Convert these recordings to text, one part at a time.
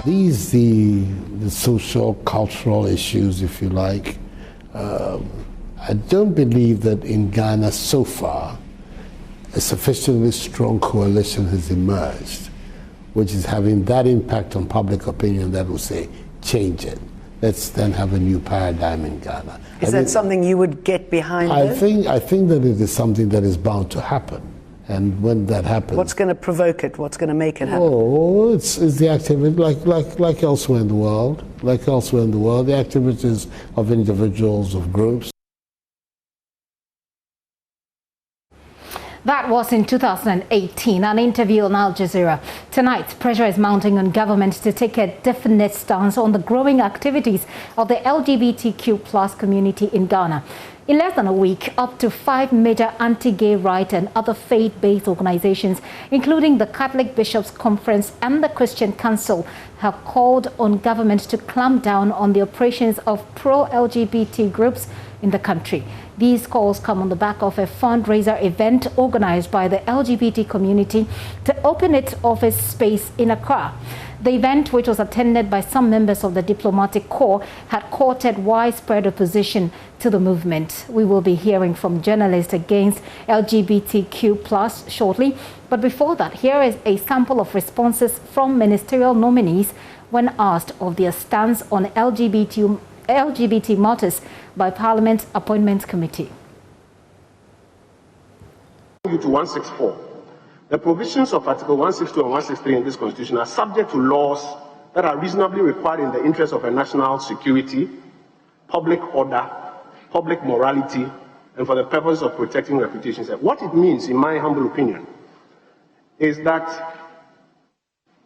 The social, cultural issues, if you like. I don't believe that in Ghana so far a sufficiently strong coalition has emerged, which is having that impact on public opinion that will say, change it. Let's then have a new paradigm in Ghana. Is that something you would get behind? I think that it is something that is bound to happen. And when that happens... What's going to provoke it? What's going to make it happen? Oh, it's the activity, like elsewhere in the world. Like elsewhere in the world, the activities of individuals, of groups. That was in 2018, an interview on Al Jazeera. Tonight, pressure is mounting on government to take a definite stance on the growing activities of the LGBTQ+ community in Ghana. In less than a week, up to 5 major anti-gay rights and other faith-based organizations, including the Catholic Bishops' Conference and the Christian Council, have called on government to clamp down on the operations of pro-LGBT groups in the country. These calls come on the back of a fundraiser event organized by the LGBT community to open its office space in Accra. The event, which was attended by some members of the diplomatic corps, had courted widespread opposition to the movement. We will be hearing from journalists against LGBTQ+ shortly. But before that, here is a sample of responses from ministerial nominees when asked of their stance on LGBT matters by Parliament's Appointments Committee. To 164. The provisions of Article 162 and 163 in this Constitution are subject to laws that are reasonably required in the interest of a national security, public order, public morality, and for the purpose of protecting reputations. What it means, in my humble opinion, is that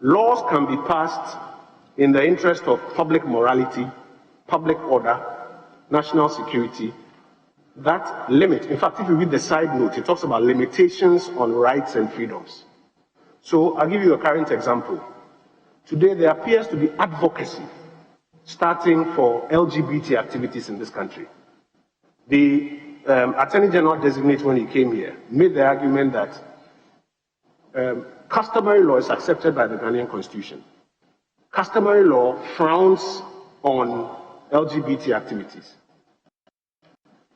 laws can be passed in the interest of public morality, public order, national security, that limit. In fact, if you read the side note, it talks about limitations on rights and freedoms. So I'll give you a current example. Today, there appears to be advocacy starting for LGBT activities in this country. The Attorney General designate, when he came here, made the argument that customary law is accepted by the Ghanaian Constitution. Customary law frowns on LGBT activities.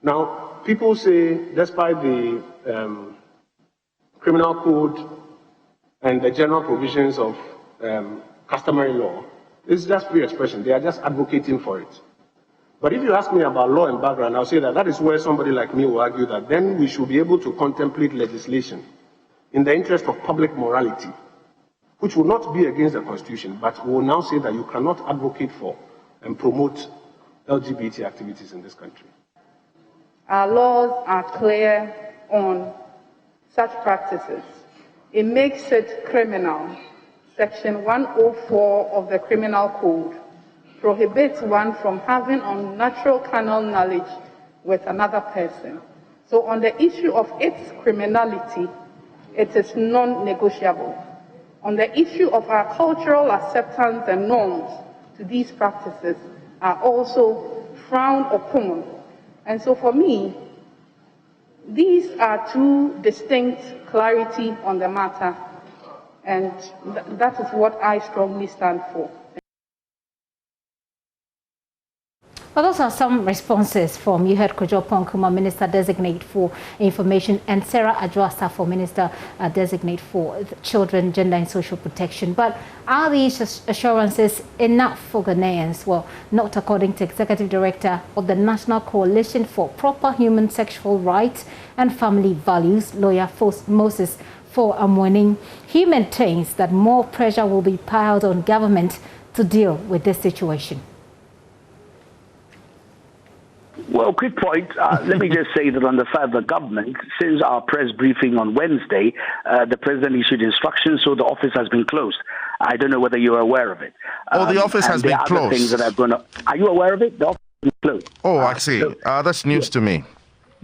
Now, people say, despite the criminal code and the general provisions of customary law, it's just free expression. They are just advocating for it. But if you ask me about law and background, I'll say that is where somebody like me will argue that then we should be able to contemplate legislation in the interest of public morality, which will not be against the Constitution, but will now say that you cannot advocate for and promote LGBT activities in this country. Our laws are clear on such practices. It makes it criminal. Section 104 of the Criminal Code prohibits one from having unnatural carnal knowledge with another person. So on the issue of its criminality, it is non-negotiable. On the issue of our cultural acceptance and norms to these practices are also frowned upon. And so for me, these are two distinct clarity on the matter, and that is what I strongly stand for. Well, those are some responses from, you heard Kojo Ponkuma, Minister Designate for Information, and Sarah Adjoasa for Minister Designate for Children, Gender and Social Protection. But are these assurances enough for Ghanaians? Well, not according to Executive Director of the National Coalition for Proper Human Sexual Rights and Family Values, lawyer Moses for Amwening. He maintains that more pressure will be piled on government to deal with this situation. Well, quick point. Let me just say that on the side of the government, since our press briefing on Wednesday, the president issued instructions, so the office has been closed. I don't know whether you're aware of it. The office has been closed. Things that are you aware of it? The office has been closed. Oh, I see. That's news to me.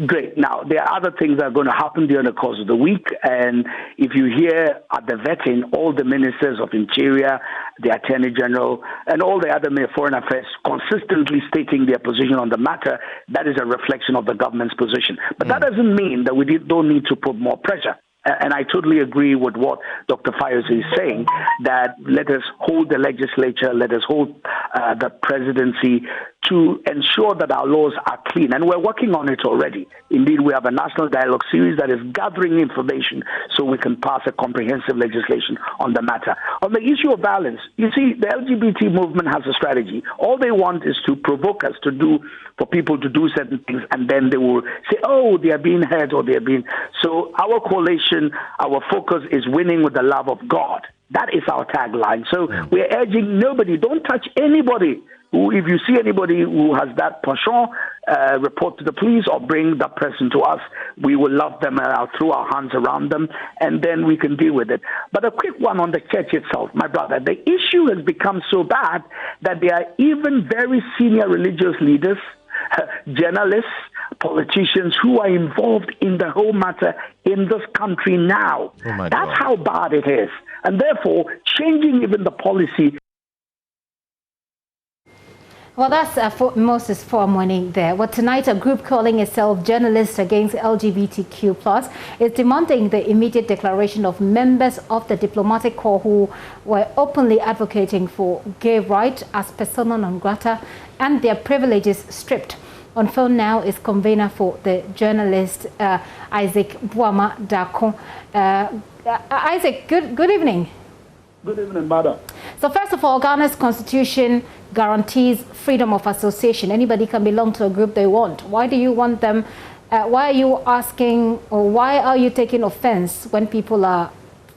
Great. Now, there are other things that are going to happen during the course of the week. And if you hear at the vetting, all the ministers of Interior, the Attorney General, and all the other foreign affairs consistently stating their position on the matter, that is a reflection of the government's position. But that doesn't mean that we don't need to put more pressure. And I totally agree with what Dr. Fayose is saying, that let us hold the legislature, let us hold the presidency to ensure that our laws are clean. And we're working on it already. Indeed, we have a national dialogue series that is gathering information so we can pass a comprehensive legislation on the matter. On the issue of violence, you see, the LGBT movement has a strategy. All they want is to provoke us for people to do certain things, and then they will say, oh, they are being hurt or they are being... So our coalition, our focus is winning with the love of God. That is our tagline. So we're urging nobody, don't touch anybody. If you see anybody who has that penchant, report to the police or bring that person to us. We will love them and I'll throw our hands around them, and then we can deal with it. But a quick one on the church itself, my brother. The issue has become so bad that there are even very senior religious leaders, journalists, politicians who are involved in the whole matter in this country now. That's how bad it is. And therefore, changing even the policy. Well, that's Moses Formoney there. Well, tonight, a group calling itself Journalists Against LGBTQ+ is demanding the immediate declaration of members of the diplomatic corps who were openly advocating for gay rights as persona non grata and their privileges stripped. On phone now is convener for the journalist Isaac Brouhaha Dakon. Isaac, good evening. Good evening, madam. So first of all, Ghana's constitution guarantees freedom of association. Anybody can belong to a group they want. Why do you want them? Why are you asking, or why are you taking offense when people are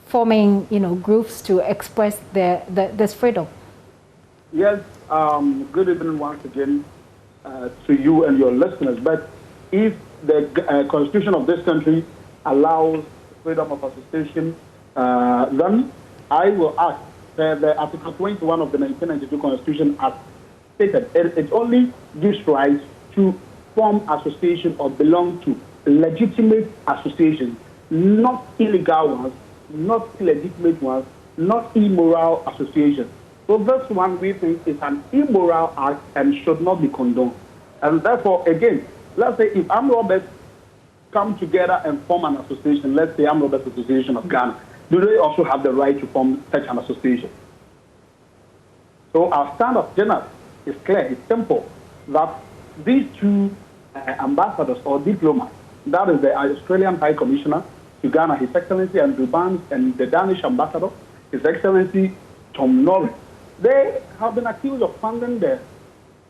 forming, groups to express this freedom? Yes. Good evening once again to you and your listeners. But if the constitution of this country allows freedom of association, then I will ask the Article 21 of the 1992 Constitution as stated. It only gives rights to form association or belong to legitimate associations, not illegal ones, not illegitimate ones, not immoral associations. So this one we think is an immoral act and should not be condoned. And therefore, again, let's say if armed robbers come together and form an association, let's say Armed Robbers Association of Ghana, do they also have the right to form such an association? So our stand of general is clear, it's simple, that these two ambassadors or diplomats, that is the Australian High Commissioner to Ghana, His Excellency Andrew Barnes, and the Danish Ambassador, His Excellency Tom Norris, they have been accused of funding the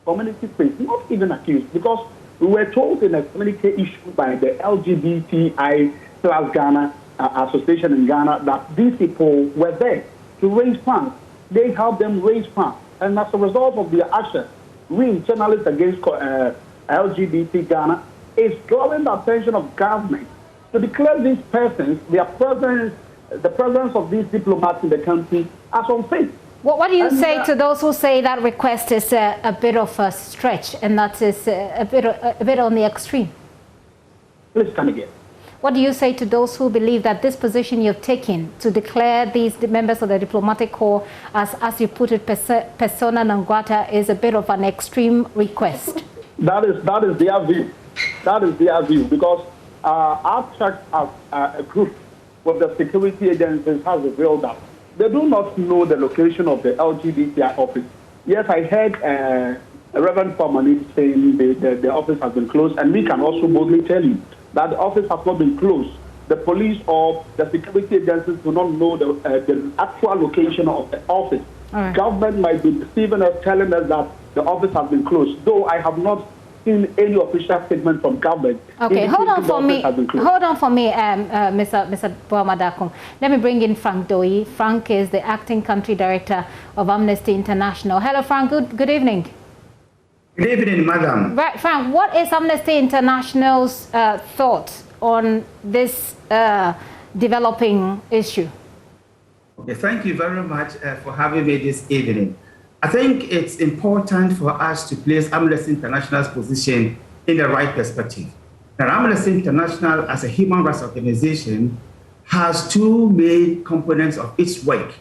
community space, not even accused, because we were told in a communique issued by the LGBTI+ Ghana Association in Ghana that these people were there to raise funds. They helped them raise funds. And as a result of their action, we, Journalists Against LGBT Ghana, is drawing the attention of government to declare these persons, their presence, the presence of these diplomats in the country as unfit. What do you say to those who say that request is a bit of a stretch and that is a bit on the extreme? Please come again. What do you say to those who believe that this position you've taken to declare these members of the diplomatic corps as you put it, persona non grata is a bit of an extreme request? That is their view. That is their view, because our check as a group with the security agencies has revealed that they do not know the location of the LGBTI office. Yes, I heard Reverend Formoney saying the office has been closed, and we can also boldly tell you that the office has not been closed. The police or the security agencies do not know the actual location of the office. Right. Government might be deceiving us, telling us that the office has been closed, though I have not seen any official statement from government. Okay, hold on for me, Mr. Brouhaha Dakon. Let me bring in Frank Doi. Frank is the acting country director of Amnesty International. Hello, Frank. Good evening. Good evening, madam. Right, Frank, what is Amnesty International's thoughts on this developing issue? Okay, thank you very much for having me this evening. I think it's important for us to place Amnesty International's position in the right perspective. Now, Amnesty International, as a human rights organization, has two main components of its work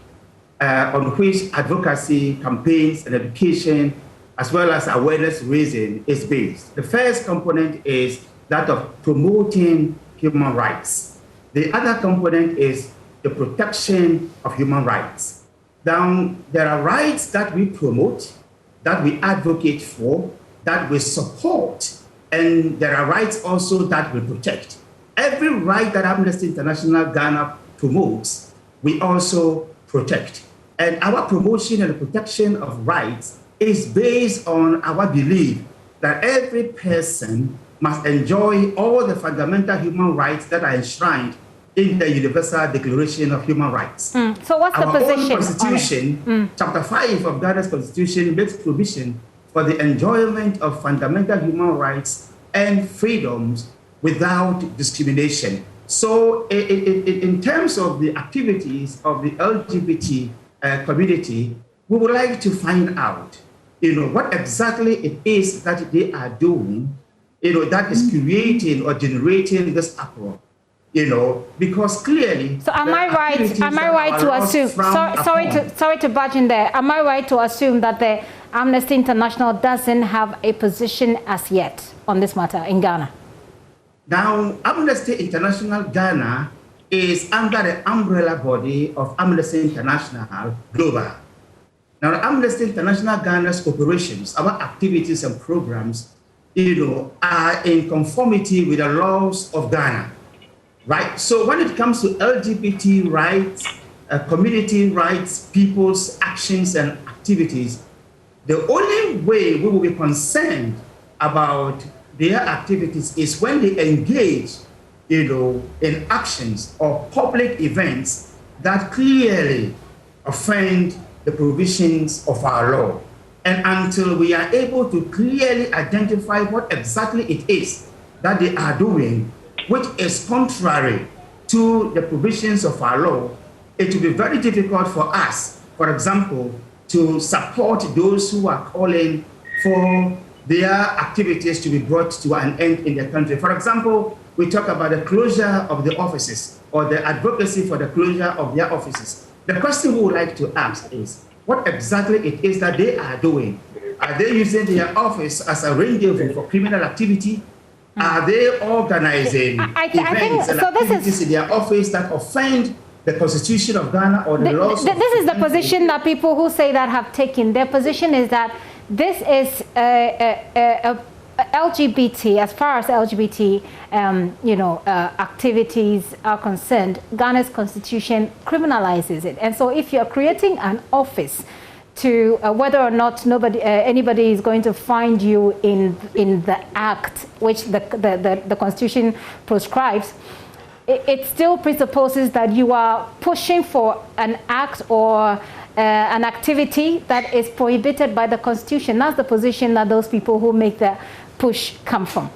on which advocacy, campaigns, and education, as well as awareness raising, is based. The first component is that of promoting human rights. The other component is the protection of human rights. Now, there are rights that we promote, that we advocate for, that we support, and there are rights also that we protect. Every right that Amnesty International Ghana promotes, we also protect. And our promotion and protection of rights is based on our belief that every person must enjoy all the fundamental human rights that are enshrined in the Universal Declaration of Human Rights. So what's the position? Our own Constitution, Chapter 5 of Ghana's Constitution makes provision for the enjoyment of fundamental human rights and freedoms without discrimination. So in terms of the activities of the LGBT community, we would like to find out, what exactly it is that they are doing, that is creating or generating this uproar. Because clearly. So am I right to assume? Sorry to barge in there. Am I right to assume that the Amnesty International doesn't have a position as yet on this matter in Ghana? Now, Amnesty International Ghana is under the umbrella body of Amnesty International Global. Now, the Amnesty International Ghana's operations, our activities and programs, are in conformity with the laws of Ghana. Right. So when it comes to LGBT rights, community rights, people's actions and activities, the only way we will be concerned about their activities is when they engage, in actions or public events that clearly offend the provisions of our law. And until we are able to clearly identify what exactly it is that they are doing, which is contrary to the provisions of our law, it will be very difficult for us, for example, to support those who are calling for their activities to be brought to an end in the country. For example, we talk about the closure of the offices or the advocacy for the closure of their offices. The question we would like to ask is, what exactly it is that they are doing? Are they using their office as a rendezvous for criminal activity? Are they organizing events and activities in their office that offend the Constitution of Ghana or the laws? This is the position that people who say that have taken. Their position is that this is LGBT, as far as LGBT, activities are concerned. Ghana's Constitution criminalizes it, and so if you're creating an office to whether or not anybody is going to find you in the act which the Constitution prescribes, it still presupposes that you are pushing for an act or an activity that is prohibited by the Constitution. That's the position that those people who make the push come from.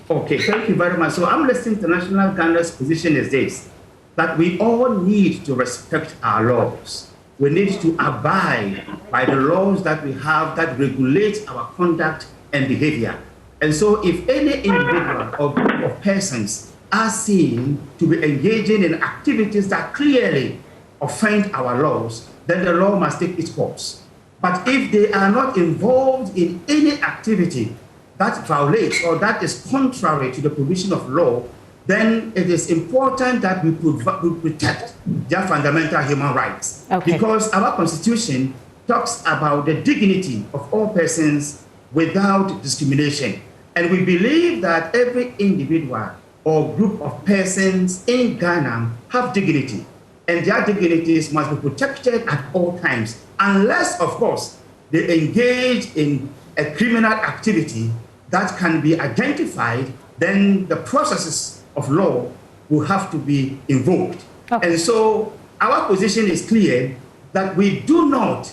Okay, thank you very much. So Amnesty International Ghana's position is this, that we all need to respect our laws. We need to abide by the laws that we have that regulate our conduct and behavior. And so if any individual or group of persons are seen to be engaging in activities that clearly offend our laws, then the law must take its course. But if they are not involved in any activity that violates or that is contrary to the provision of law, then it is important that we protect their fundamental human rights. Okay. Because our Constitution talks about the dignity of all persons without discrimination. And we believe that every individual or group of persons in Ghana have dignity, and their dignities must be protected at all times, unless, of course, they engage in a criminal activity that can be identified. Then the processes of law will have to be invoked. Okay. And so our position is clear that we do not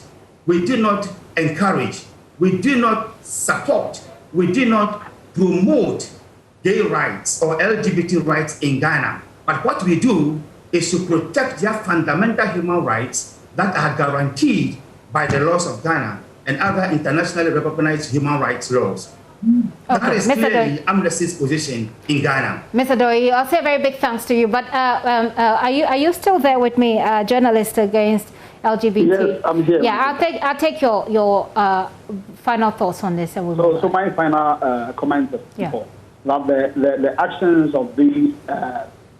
encourage, we do not support, we do not promote gay rights or LGBT rights in Ghana. But what we do is to protect their fundamental human rights that are guaranteed by the laws of Ghana and other internationally recognized human rights laws. Okay. That is clearly Amnesty's position in Ghana. Mr. Doi, I'll say a very big thanks to you. But are you still there with me, journalist against LGBT? Yes, I'm here. Yeah, I'll take your final thoughts on this. So my final comment is that the actions of these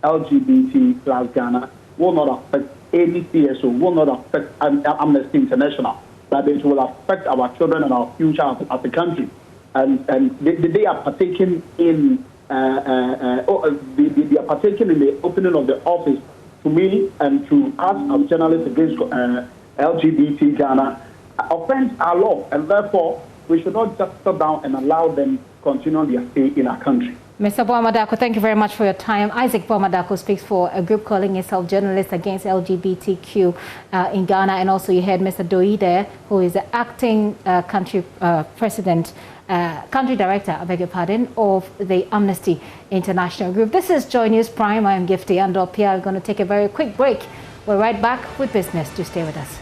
LGBT plus Ghana will not affect any CSO, will not affect Amnesty International, but it will affect our children and our future as a country. And they are partaking in they are partaking in the opening of the office to me and to us as journalists against LGBT Ghana offend our law, and therefore we should not just sit down and allow them continue their stay in our country. Mr. Brouhaha, thank you very much for your time. Isaac Brouhaha speaks for a group calling itself Journalists Against LGBTQ in Ghana, and also you heard Mr. Doi there, who is the acting country director, I beg your pardon, of the Amnesty International Group. This is Joy News Prime. I am Gifty Andopia. We're going to take a very quick break. We're right back with business. Do stay with us.